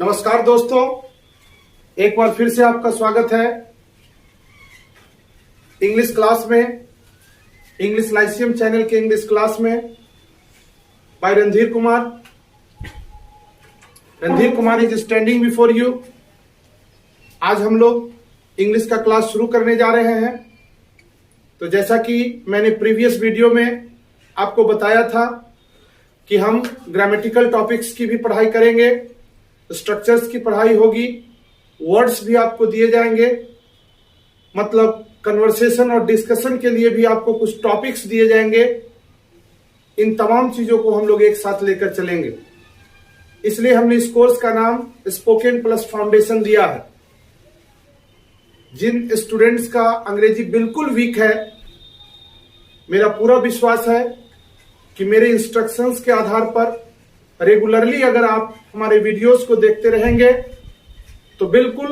नमस्कार दोस्तों, एक बार फिर से आपका स्वागत है इंग्लिश क्लास में, इंग्लिश लाइसियम चैनल के इंग्लिश क्लास में by Randhir Kumar. Randhir Kumar is standing before you. आज हम लोग इंग्लिश का क्लास शुरू करने जा रहे हैं। तो जैसा कि मैंने प्रीवियस वीडियो में आपको बताया था कि हम ग्रामेटिकल टॉपिक्स की भी पढ़ाई करेंगे, स्ट्रक्चर्स की पढ़ाई होगी, वर्ड्स भी आपको दिए जाएंगे, मतलब कन्वर्सेशन और डिस्कशन के लिए भी आपको कुछ टॉपिक्स दिए जाएंगे। इन तमाम चीजों को हम लोग एक साथ लेकर चलेंगे। इसलिए हमने इस कोर्स का नाम स्पोकन प्लस फाउंडेशन दिया है। जिन स्टूडेंट्स का अंग्रेजी बिल्कुल वीक है, मेरा पूरा विश्वास है कि मेरे इंस्ट्रक्शंस के आधार पर रेगुलरली अगर आप हमारे वीडियोस को देखते रहेंगे तो बिल्कुल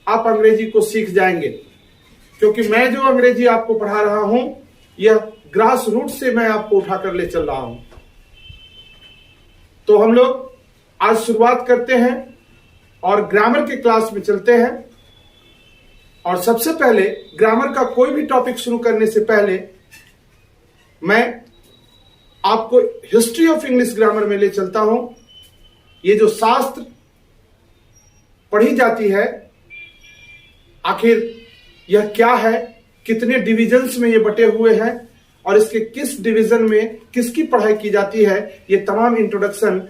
आप अंग्रेजी को सीख जाएंगे, क्योंकि मैं जो अंग्रेजी आपको पढ़ा रहा हूं यह ग्रास रूट से मैं आपको उठाकर ले चल रहा हूं। तो हम लोग आज शुरुआत करते हैं और ग्रामर के क्लास में चलते हैं। और सबसे पहले ग्रामर का कोई भी टॉपिक शुरू करने से पहले मैं आपको हिस्ट्री ऑफ इंग्लिश ग्रामर में ले चलता हूं। ये जो शास्त्र पढ़ी जाती है, आखिर यह क्या है, कितने डिविजन्स में ये बटे हुए हैं और इसके किस डिवीजन में किसकी पढ़ाई की जाती है, ये तमाम इंट्रोडक्शन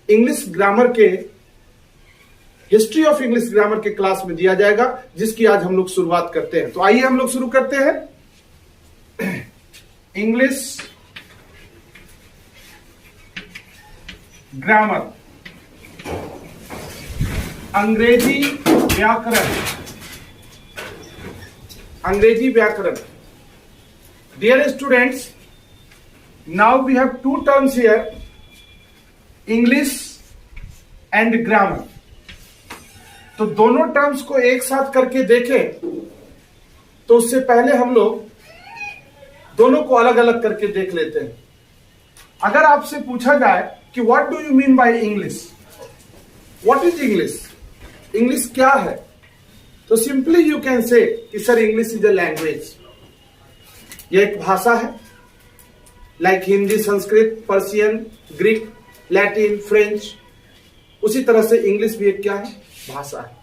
इंग्लिश ग्रामर के हिस्ट्री ऑफ इंग्लिश ग्रामर के क्लास में दिया जाएगा, जिसकी आज हम लोग शुरुआत करते हैं। तो आइए हम लोग शुरू करते हैं। इंग्लिश ग्रामर, अंग्रेजी व्याकरण। अंग्रेजी व्याकरण। Dear students, now we have two terms here, English and grammar. तो दोनों टर्म्स को एक साथ करके देखें तो उससे पहले हम लोग दोनों को अलग अलग करके देख लेते हैं। अगर आपसे पूछा जाए कि what do you mean by English, what is English, English क्या है, तो सिंपली यू कैन से कि sir English is a language. यह एक भाषा है, like Hindi, Sanskrit, Persian, Greek, Latin, French. उसी तरह से इंग्लिश भी एक क्या है, भाषा है।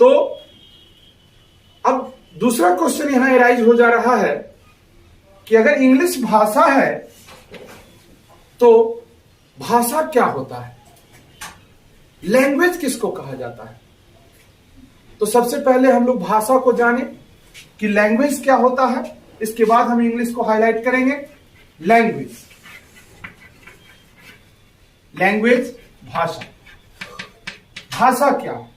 तो अब दूसरा क्वेश्चन यहां एराइज हो जा रहा है कि अगर इंग्लिश भाषा है तो भाषा क्या होता है, लैंग्वेज किसको कहा जाता है। तो सबसे पहले हम लोग भाषा को जाने कि लैंग्वेज क्या होता है, इसके बाद हम इंग्लिश को हाईलाइट करेंगे। लैंग्वेज, लैंग्वेज भाषा। भाषा क्या है,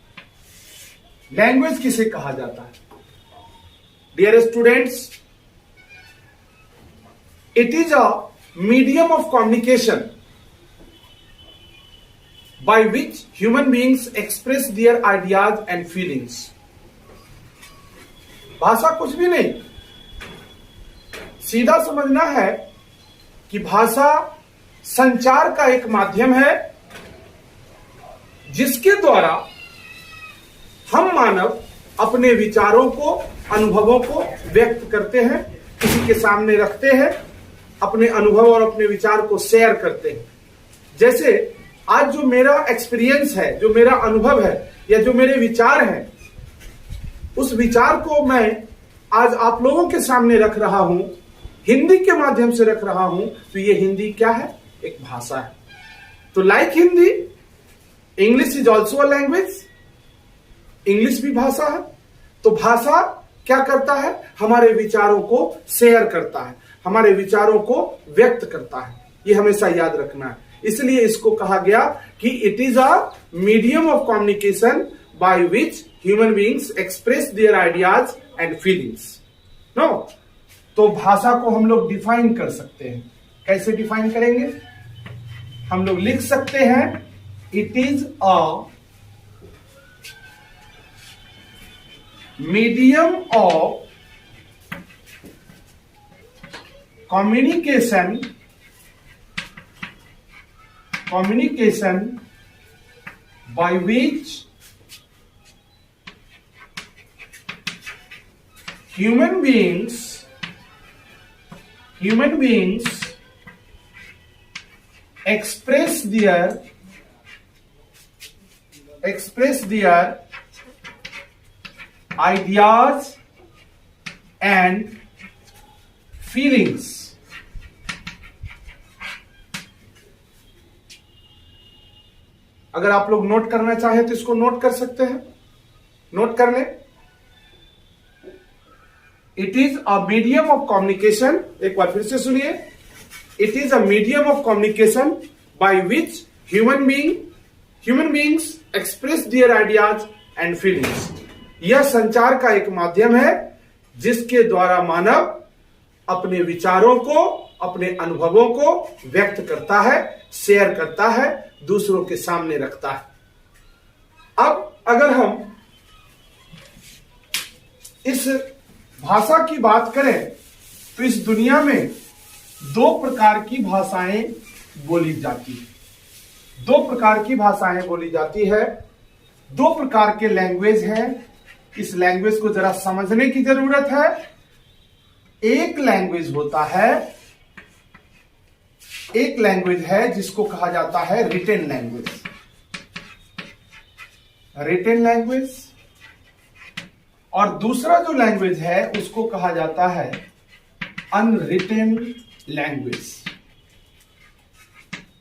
लैंग्वेज किसे कहा जाता है। Dear students, it is a medium of communication by which human beings express their ideas and feelings. भाषा कुछ भी नहीं, सीधा समझना है कि भाषा संचार का एक माध्यम है जिसके द्वारा हम मानव अपने विचारों को, अनुभवों को व्यक्त करते हैं, किसी के सामने रखते हैं, अपने अनुभव और अपने विचार को शेयर करते हैं। जैसे आज जो मेरा एक्सपीरियंस है, जो मेरा अनुभव है या जो मेरे विचार हैं, उस विचार को मैं आज आप लोगों के सामने रख रहा हूं, हिंदी के माध्यम से रख रहा हूं। तो ये हिंदी क्या है, एक भाषा है। तो like Hindi, English is also a language. English भी भाषा है। तो भाषा क्या करता है, हमारे विचारों को शेयर करता है, हमारे विचारों को व्यक्त करता है। ये हमेशा याद रखना है। इसलिए इसको कहा गया कि it is a medium of communication by which human beings express their ideas and feelings. No, तो भाषा को हम लोग डिफाइन कर सकते हैं। कैसे डिफाइन करेंगे, हम लोग लिख सकते हैं, it is a medium of communication by which human beings express their ideas and feelings. अगर आप लोग नोट करना चाहें तो इसको नोट कर सकते हैं, नोट कर लें। It is a medium of communication, एक बार फिर से सुनिए, it is a medium of communication by which human beings express their ideas and feelings. यह संचार का एक माध्यम है जिसके द्वारा मानव अपने विचारों को, अपने अनुभवों को व्यक्त करता है, शेयर करता है, दूसरों के सामने रखता है। अब अगर हम इस भाषा की बात करें तो इस दुनिया में दो प्रकार की भाषाएं बोली जाती है। दो प्रकार की भाषाएं बोली जाती है, दो प्रकार के लैंग्वेज हैं। इस लैंग्वेज को जरा समझने की जरूरत है। एक लैंग्वेज है जिसको कहा जाता है रिटेन लैंग्वेज, और दूसरा जो लैंग्वेज है उसको कहा जाता है अनरिटेन लैंग्वेज।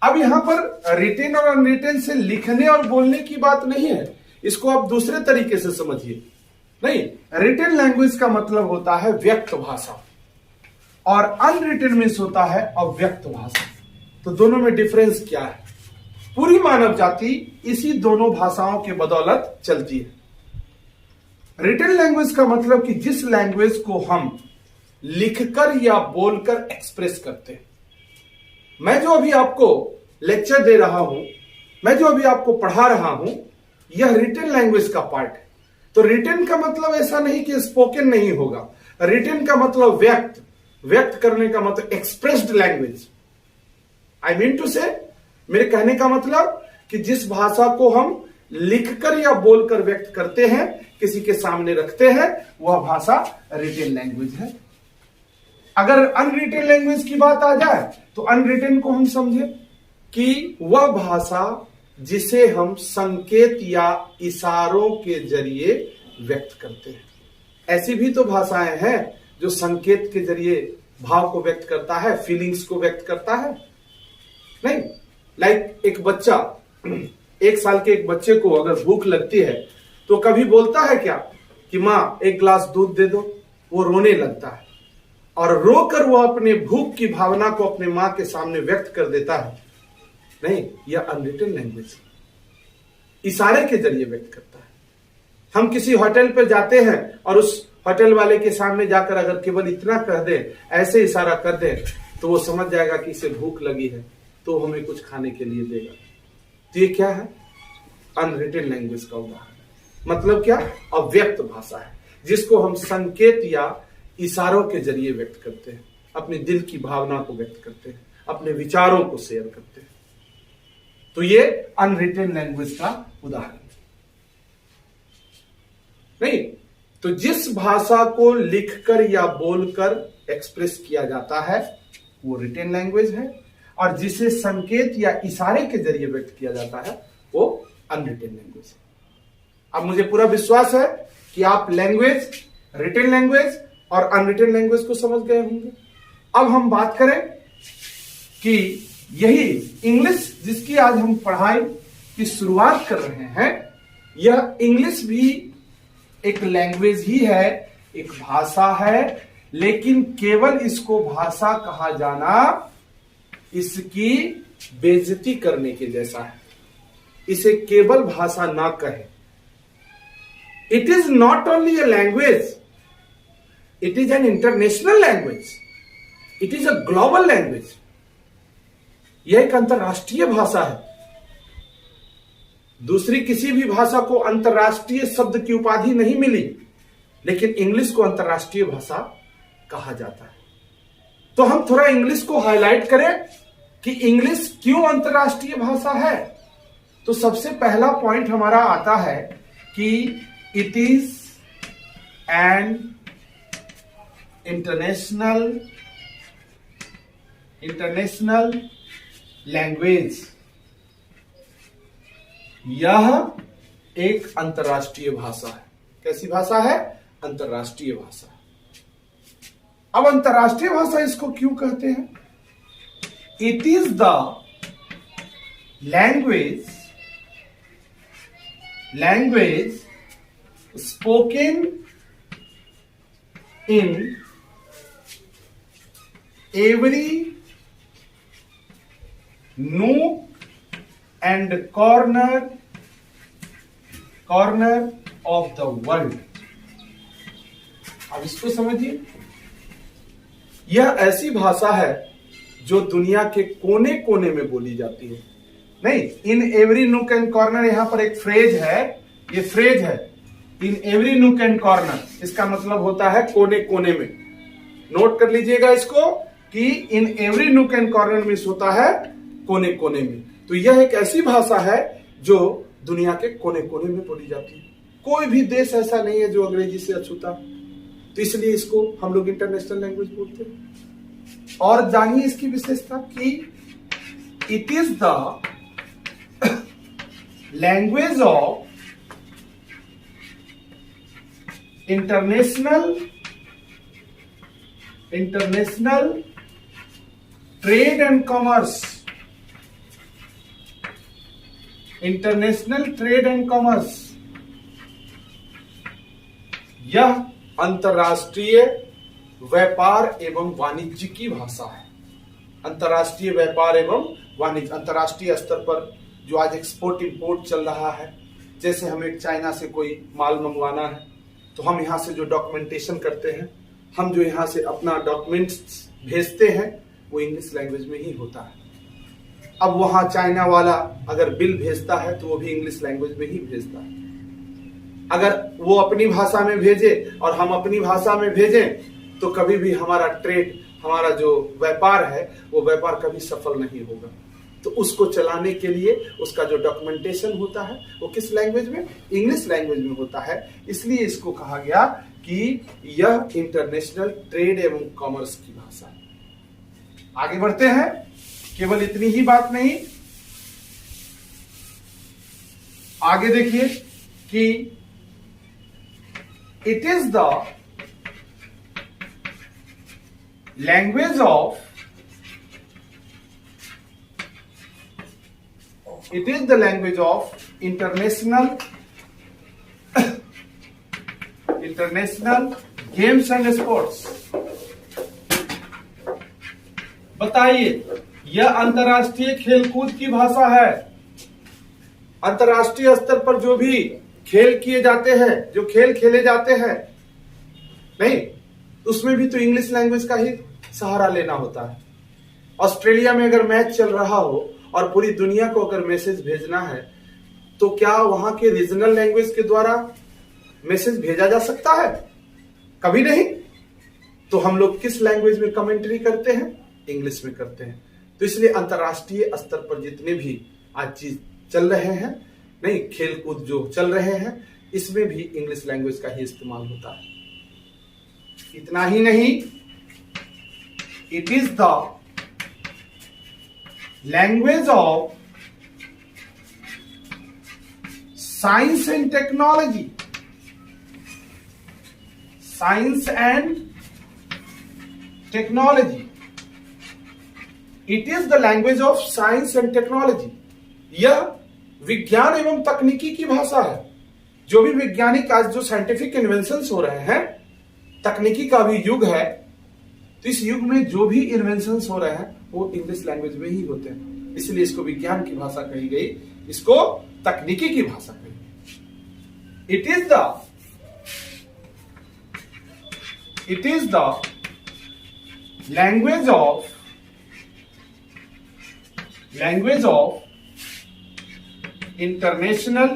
अब यहां पर रिटेन और अनरिटेन से लिखने और बोलने की बात नहीं है, इसको आप दूसरे तरीके से समझिए। नहीं, रिटेन लैंग्वेज का मतलब होता है व्यक्त भाषा और अनरिटेन मीन्स होता है अव्यक्त भाषा। तो दोनों में डिफरेंस क्या है? पूरी मानव जाति इसी दोनों भाषाओं के बदौलत चलती है। रिटेन लैंग्वेज का मतलब कि जिस लैंग्वेज को हम लिखकर या बोलकर एक्सप्रेस करते हैं। मैं जो अभी आपको लेक्चर दे रहा हूं, मैं जो अभी आपको पढ़ा रहा हूं, यह रिटेन लैंग्वेज का पार्ट है। तो रिटेन का मतलब ऐसा नहीं कि स्पोकन नहीं होगा, रिटेन का मतलब व्यक्त करने का मतलब expressed language. I mean to say, मेरे कहने का मतलब कि जिस भाषा को हम लिखकर या बोलकर व्यक्त करते हैं, किसी के सामने रखते हैं, वह भाषा रिटेन लैंग्वेज है। अगर अनरिटेन लैंग्वेज की बात आ जाए तो अनरिटेन को हम समझे कि वह भाषा जिसे हम संकेत या इशारों के जरिए व्यक्त करते हैं। ऐसी भी तो भाषाएं हैं जो संकेत के जरिए भाव को व्यक्त करता है, फीलिंग्स को व्यक्त करता है। नहीं, लाइक एक बच्चा, 1 साल के एक बच्चे को अगर भूख लगती है तो कभी बोलता है क्या कि मां 1 गिलास दूध दे दो? वो रोने लगता है और रोकर वो अपने भूख की भावना को अपने मां के सामने व्यक्त कर देता है। नहीं, यह अनरिटेन लैंग्वेज इशारे के जरिए व्यक्त करता है। हम किसी होटल पर जाते हैं और उस होटल वाले के सामने जाकर अगर केवल इतना कह दे, ऐसे इशारा कर दे, तो वो समझ जाएगा कि इसे भूख लगी है, तो हमें कुछ खाने के लिए देगा। तो ये क्या है? अनरिटेन लैंग्वेज का उदाहरण। मतलब क्या? अव्यक्त भाषा है जिसको हम संकेत या इशारों के जरिए व्यक्त करते हैं, अपने दिल की भावना को व्यक्त करते हैं, अपने विचारों को शेयर करते हैं। तो ये अनरिटेन लैंग्वेज का उदाहरण नहीं। तो जिस भाषा को लिखकर या बोलकर एक्सप्रेस किया जाता है वो रिटेन लैंग्वेज है, और जिसे संकेत या इशारे के जरिए व्यक्त किया जाता है वो अनरिटेन लैंग्वेज है। अब मुझे पूरा विश्वास है कि आप लैंग्वेज, रिटेन लैंग्वेज और अनरिटेन लैंग्वेज को समझ गए होंगे। अब हम बात करें कि यही इंग्लिश जिसकी आज हम पढ़ाई की शुरुआत कर रहे हैं, यह इंग्लिश भी एक लैंग्वेज ही है, एक भाषा है, लेकिन केवल इसको भाषा कहा जाना इसकी बेइज्जती करने के जैसा है। इसे केवल भाषा ना कहे। It is not only a language, it is an international language, it is a global language. यह एक अंतरराष्ट्रीय भाषा है। दूसरी किसी भी भाषा को अंतरराष्ट्रीय शब्द की उपाधि नहीं मिली, लेकिन इंग्लिश को अंतरराष्ट्रीय भाषा कहा जाता है। तो हम थोड़ा इंग्लिश को हाईलाइट करें कि इंग्लिश क्यों अंतरराष्ट्रीय भाषा है। तो सबसे पहला पॉइंट हमारा आता है कि it is an international language. यह एक अंतर्राष्ट्रीय भाषा है। कैसी भाषा है? अंतर्राष्ट्रीय भाषा। अब अंतर्राष्ट्रीय भाषा इसको क्यों कहते हैं? It is the language spoken in every nook and corner of the world। अब इसको समझिए, यह ऐसी भाषा है जो दुनिया के कोने कोने में बोली जाती है। नहीं, in every nook and corner, यहां पर एक फ्रेज है, ये फ्रेज है in every nook and corner. इसका मतलब होता है कोने कोने में। नोट कर लीजिएगा इसको कि in every nook and corner means होता है कोने कोने में। तो यह एक ऐसी भाषा है जो दुनिया के कोने कोने में बोली जाती है। कोई भी देश ऐसा नहीं है जो अंग्रेजी से अछूता, तो इसलिए इसको हम लोग इंटरनेशनल लैंग्वेज बोलते हैं। और जानिए इसकी विशेषता कि it is the language of international trade and commerce. International trade and commerce, यह अंतर्राष्ट्रीय व्यापार एवं वाणिज्य की भाषा है। अंतर्राष्ट्रीय व्यापार एवं वाणिज्य, अंतर्राष्ट्रीय स्तर पर जो आज एक्सपोर्ट इंपोर्ट चल रहा है, जैसे हमें चाइना से कोई माल मंगवाना है तो हम यहां से जो डॉक्यूमेंटेशन करते हैं, हम जो यहां से अपना डॉक्यूमेंट्स भेजते हैं, वो इंग्लिश लैंग्वेज में ही होता है। अब वहां चाइना वाला अगर बिल भेजता है तो वो भी इंग्लिश लैंग्वेज में ही भेजता है। अगर वो अपनी भाषा में भेजे और हम अपनी भाषा में भेजें तो कभी भी हमारा ट्रेड, हमारा जो व्यापार है, वो व्यापार कभी सफल नहीं होगा। तो उसको चलाने के लिए उसका जो डॉक्यूमेंटेशन होता है वो किस लैंग्वेज में? इंग्लिश लैंग्वेज में होता है। इसलिए इसको कहा गया कि यह इंटरनेशनल ट्रेड एवं कॉमर्स की भाषा है। आगे बढ़ते हैं। केवल इतनी ही बात नहीं, आगे देखिए कि it is the language of international games and sports. बताइए, यह अंतर्राष्ट्रीय खेलकूद की भाषा है। अंतर्राष्ट्रीय स्तर पर जो भी खेल किए जाते हैं, जो खेल खेले जाते हैं, नहीं, उसमें भी तो इंग्लिश लैंग्वेज का ही सहारा लेना होता है। ऑस्ट्रेलिया में अगर मैच चल रहा हो और पूरी दुनिया को अगर मैसेज भेजना है तो क्या वहां के रीजनल लैंग्वेज के द्वारा मैसेज भेजा जा सकता है? कभी नहीं। तो हम लोग किस लैंग्वेज में कमेंट्री करते हैं? इंग्लिश में करते हैं। तो इसलिए अंतर्राष्ट्रीय स्तर पर जितने भी आज चीज चल रहे हैं, नहीं, खेलकूद जो चल रहे हैं, इसमें भी इंग्लिश लैंग्वेज का ही इस्तेमाल होता है। इतना ही नहीं, it is the language of science and technology. Science and technology, it is the language of science and technology. यह विज्ञान एवं तकनीकी की भाषा है। जो भी वैज्ञानिक आज जो साइंटिफिक इन्वेंशंस हो रहे हैं, तकनीकी का भी युग है, तो इस युग में जो भी इन्वेंशंस हो रहे हैं वो इंग्लिश लैंग्वेज में ही होते हैं। इसलिए इसको विज्ञान की भाषा कही गई, इसको तकनीकी की भाषा कही गई। It is the language of international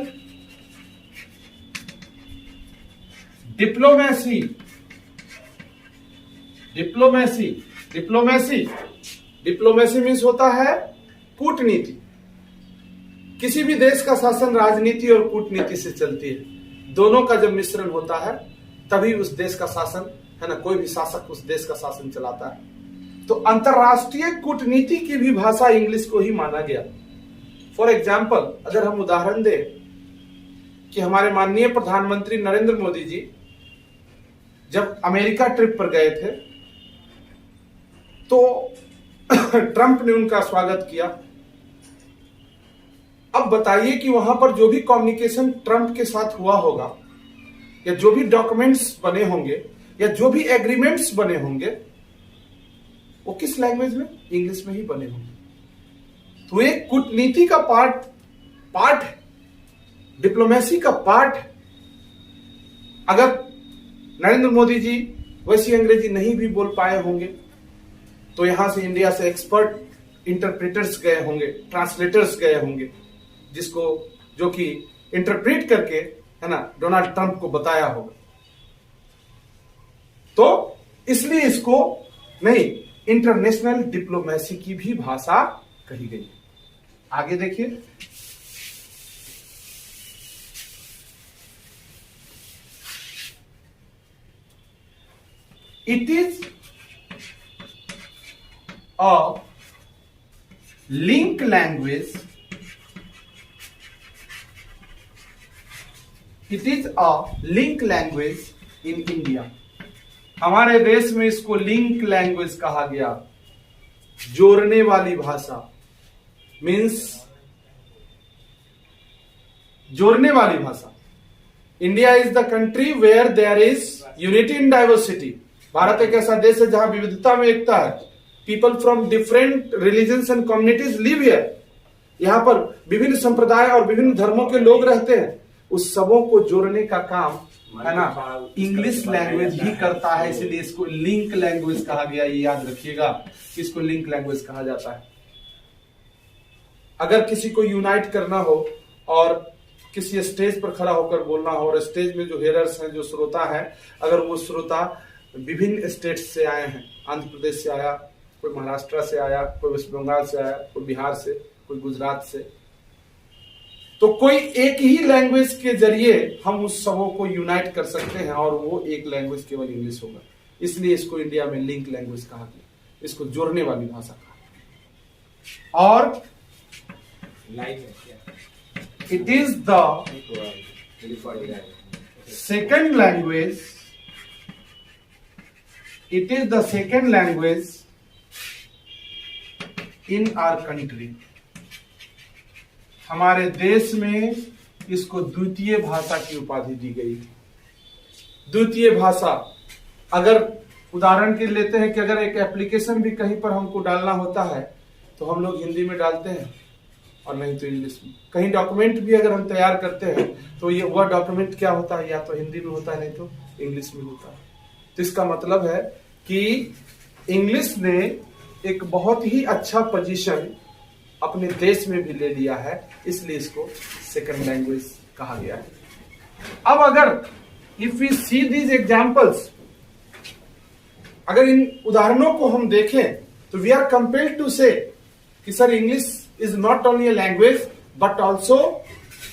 diplomacy. Diplomacy means होता है कूटनीति। किसी भी देश का शासन राजनीति और कूटनीति से चलती है। दोनों का जब मिश्रण होता है तभी उस देश का शासन, है ना, कोई भी शासक उस देश का शासन चलाता है। तो अंतरराष्ट्रीय कूटनीति की भी भाषा इंग्लिश को ही माना गया। फॉर एग्जाम्पल, अगर हम उदाहरण दें कि हमारे माननीय प्रधानमंत्री नरेंद्र मोदी जी जब अमेरिका ट्रिप पर गए थे तो ट्रंप ने उनका स्वागत किया। अब बताइए कि वहां पर जो भी कम्युनिकेशन ट्रंप के साथ हुआ होगा या जो भी डॉक्यूमेंट्स बने होंगे या जो भी एग्रीमेंट्स बने होंगे वो किस लैंग्वेज में? इंग्लिश में ही बने होंगे। तो एक कूटनीति का पार्ट है, डिप्लोमेसी का पार्ट है। अगर नरेंद्र मोदी जी वैसी अंग्रेजी नहीं भी बोल पाए होंगे तो यहां से इंडिया से एक्सपर्ट इंटरप्रेटर्स गए होंगे, ट्रांसलेटर्स गए होंगे, जो कि इंटरप्रेट करके, है ना, डोनाल्ड ट्रंप को बताया होगा। तो इसलिए इसको नहीं, इंटरनेशनल डिप्लोमेसी की भी भाषा कही गई। आगे देखिए, it is a link language, it is a link language in India. हमारे देश में इसको लिंक लैंग्वेज कहा गया, जोड़ने वाली भाषा, मीन्स जोड़ने वाली भाषा। India is the country where there is unity in diversity. Bharat एक ऐसा देश है जहां विविधता में एकता है। People from different religions and communities live here. यहां पर विभिन्न संप्रदाय और विभिन्न धर्मों के लोग रहते हैं। उस सबों को जोड़ने का काम, है ना, इंग्लिश लैंग्वेज ही करता है। इसलिए इसको लिंक लैंग्वेज कहा गया। ये याद रखिएगा, इसको लिंक लैंग्वेज कहा जाता है। अगर किसी को यूनाइट करना हो और किसी स्टेज पर खड़ा होकर बोलना हो और स्टेज में जो हेरर्स हैं, जो श्रोता हैं, अगर वो श्रोता विभिन्न स्टेट से आए हैं, आंध्र प्रदेश से आया, कोई महाराष्ट्र से आया, कोई वेस्ट बंगाल से आया, कोई बिहार से, कोई गुजरात से, तो कोई एक ही लैंग्वेज के जरिए हम उस सबों को यूनाइट कर सकते हैं और वो एक लैंग्वेज केवल इंग्लिश होगा। इसलिए इसको इंडिया में लिंक लैंग्वेज कहा गया, इसको जोड़ने वाली भाषा कहा। और it is the second language, it is the second language in our country. हमारे देश में इसको द्वितीय भाषा की उपाधि दी गई थी। द्वितीय भाषा, अगर उदाहरण के लेते हैं कि अगर एक एप्लीकेशन भी कहीं पर हमको डालना होता है तो हम लोग हिंदी में डालते हैं और नहीं तो इंग्लिश में। कहीं डॉक्यूमेंट भी अगर हम तैयार करते हैं तो ये वह डॉक्यूमेंट क्या होता है, या तो हिंदी में होता है नहीं तो इंग्लिश में होता है। तो इसका मतलब है कि इंग्लिश ने एक बहुत ही अच्छा पोजीशन अपने देश में भी ले लिया है, इसलिए इसको सेकंड लैंग्वेज कहा गया है। अब अगर if we see these examples, अगर इन उदाहरणों को हम देखें तो वी आर कंपेल्ड टू से कि sir English is not only a language but also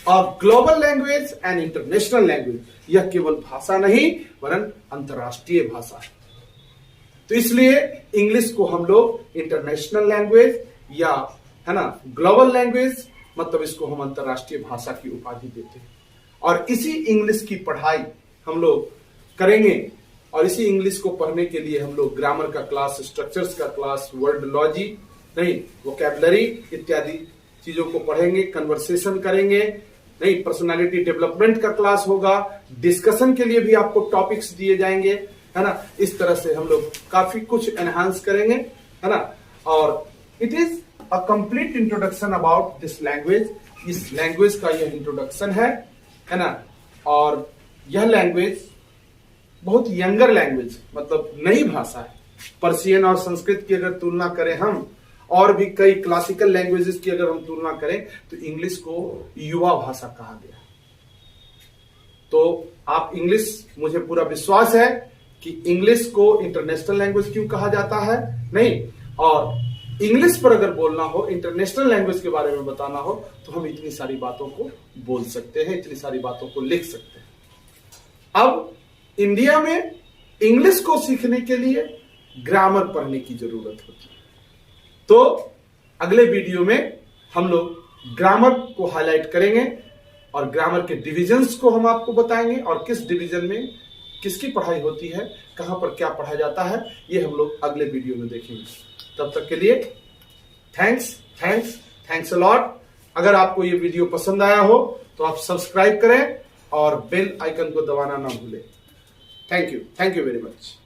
a global language and international language. यह केवल भाषा नहीं वरन अंतरराष्ट्रीय भाषा है। तो इसलिए इंग्लिश को हम लोग इंटरनेशनल लैंग्वेज या, है ना, ग्लोबल लैंग्वेज, मतलब इसको हम अंतरराष्ट्रीय भाषा की उपाधि देते हैं। और इसी इंग्लिश की पढ़ाई हम लोग करेंगे और इसी इंग्लिश को पढ़ने के लिए हम लोग ग्रामर का क्लास, स्ट्रक्चर्स का क्लास, वर्डोलॉजी नहीं, वोकैबुलरी इत्यादि चीजों को पढ़ेंगे, कन्वर्सेशन करेंगे, नहीं, पर्सनालिटी डेवलपमेंट का क्लास होगा, डिस्कशन के लिए भी आपको टॉपिक्स दिए जाएंगे, है ना। इस तरह से हम लोग काफी कुछ एनहांस करेंगे, है ना। और it is a complete introduction about this language. इस लैंग्वेज का यह इंट्रोडक्शन है ना। और यह लैंग्वेज बहुत यंगर लैंग्वेज, मतलब नई भाषा है। पर्शियन और संस्कृत की अगर तुलना करें हम, और भी कई क्लासिकल लैंग्वेजेस की अगर हम तुलना करें, तो इंग्लिश को युवा भाषा कहा गया। तो आप इंग्लिश, मुझे पूरा विश्वास है कि इंग्लिश को इंटरनेशनल लैंग्वेज क्यों कहा जाता है, नहीं, और इंग्लिश पर अगर बोलना हो, इंटरनेशनल लैंग्वेज के बारे में बताना हो, तो हम इतनी सारी बातों को बोल सकते हैं, इतनी सारी बातों को लिख सकते हैं। अब इंडिया में इंग्लिश को सीखने के लिए ग्रामर पढ़ने की जरूरत होती है। तो अगले वीडियो में हम लोग ग्रामर को हाईलाइट करेंगे और ग्रामर के डिविजन्स को हम आपको बताएंगे और किस डिवीजन में किसकी पढ़ाई होती है, कहां पर क्या पढ़ा जाता है, ये हम लोग अगले वीडियो में देखेंगे। तब तक के लिए थैंक्स अ लॉट। अगर आपको ये वीडियो पसंद आया हो तो आप सब्सक्राइब करें और बेल आइकन को दबाना ना भूलें। Thank you very much.